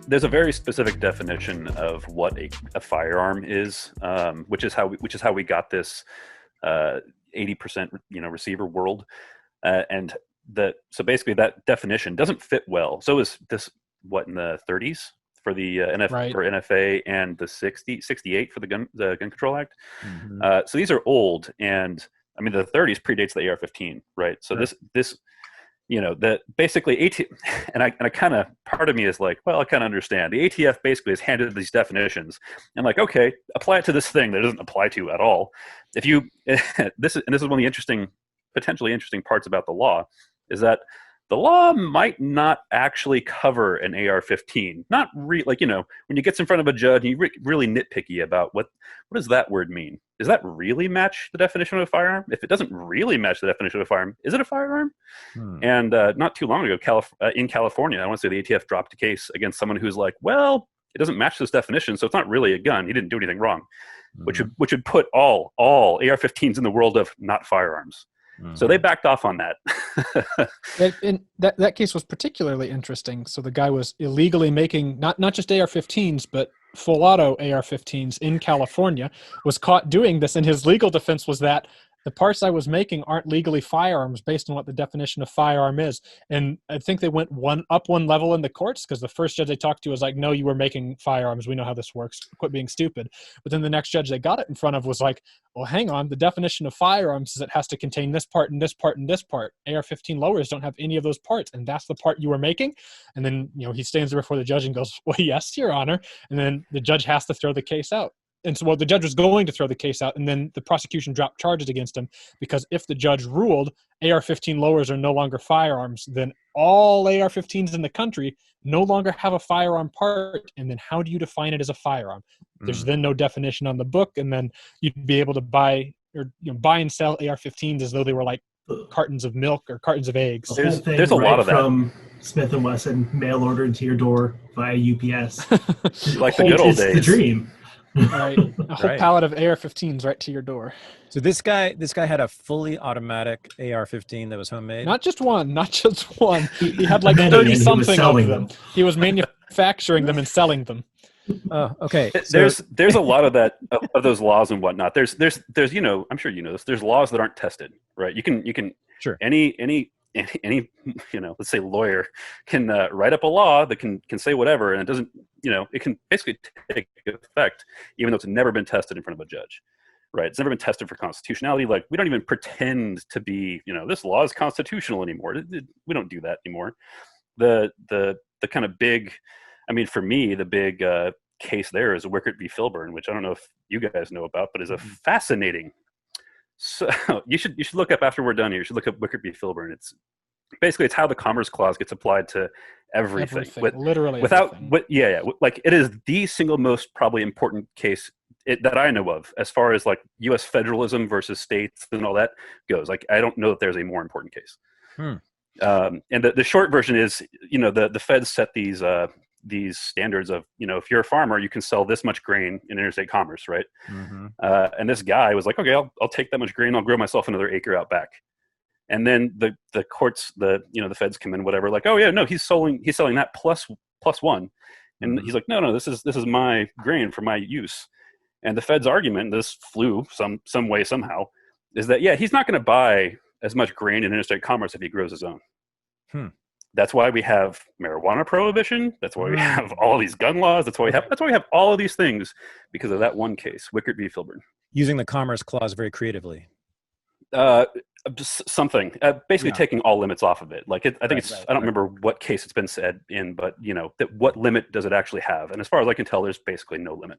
There's a very specific definition of what a firearm is, which is how we got this 80% receiver world, and so basically that definition doesn't fit well. So is this in the 30s for the Right. for NFA, and the 68 for the Gun Control Act. Mm-hmm. So these are old, and I mean the 30s predates the AR-15, right? So Sure. this that basically and I kind of, part of me is like, well, I kind of understand. The ATF basically has handed these definitions and like, okay, apply it to this thing that it doesn't apply to at all. If you this is one of the potentially interesting parts about the law, is that the law might not actually cover an AR-15. Not when you get in front of a judge and you really nitpicky about what does that word mean? Does that really match the definition of a firearm? If it doesn't really match the definition of a firearm, is it a firearm? And not too long ago, in California, I want to say the ATF dropped a case against someone who's like, well, it doesn't match this definition, so it's not really a gun. He didn't do anything wrong, which would put all AR-15s in the world of not firearms. So they backed off on that. And that case was particularly interesting. So the guy was illegally making not just AR-15s, but full auto AR-15s in California, was caught doing this. And his legal defense was that the parts I was making aren't legally firearms based on what the definition of firearm is. And I think they went one level in the courts, because the first judge they talked to was like, no, you were making firearms. We know how this works. Quit being stupid. But then the next judge they got it in front of was like, well, hang on. The definition of firearms is it has to contain this part and this part and this part. AR-15 lowers don't have any of those parts. And that's the part you were making. And then, he stands there before the judge and goes, well, yes, Your Honor. And then the judge has to throw the case out. And so the judge was going to throw the case out, and then the prosecution dropped charges against him, because if the judge ruled AR-15 lowers are no longer firearms, then all AR-15s in the country no longer have a firearm part. And then how do you define it as a firearm? There's then no definition on the book, and then you'd be able to buy and sell AR-15s as though they were like cartons of milk or cartons of eggs. There's a lot of that. From Smith & Wesson, mail ordered to your door via UPS. Like the good old days. The dream. Right, a whole pallet of AR-15s right to your door. So this guy had a fully automatic AR-15 that was homemade. Not just one. He had like Many, 30 and he was something of selling them. them. He was manufacturing them and selling them. Oh, okay. There's a lot of that of those laws and whatnot. There's I'm sure you know this. There's laws that aren't tested, right? You can Sure. Any let's say lawyer can write up a law that can say whatever, and it doesn't, it can basically take effect even though it's never been tested in front of a judge, right? It's never been tested for constitutionality. Like, we don't even pretend to be, this law is constitutional anymore. We don't do that anymore. The kind of big, for me, the big case there is Wickert v. Filburn, which I don't know if you guys know about, but is a fascinating. So you should look up after we're done here. You should look up Wickert v. Filburn. It's how the Commerce Clause gets applied to everything. Literally without everything. like, it is the single most probably important case that I know of as far as like U.S. federalism versus states and all that goes. Like, I don't know that there's a more important case. And the short version is, the feds set these standards of, if you're a farmer, you can sell this much grain in interstate commerce, right? And this guy was like, okay, I'll take that much grain, I'll grow myself another acre out back. And then the courts, the feds come in, whatever, like, oh yeah, no, he's selling that plus one. And he's like, no, this is my grain for my use. And the Fed's argument, this flew some way somehow, is that, yeah, he's not going to buy as much grain in interstate commerce if he grows his own. That's why we have marijuana prohibition. That's why we have all these gun laws. That's why we have all of these things, because of that one case, Wickert v. Filburn. Using the Commerce Clause very creatively. Something basically taking all limits off of it. Like, I don't remember what case it's been said in, but that what limit does it actually have? And as far as I can tell, there's basically no limit.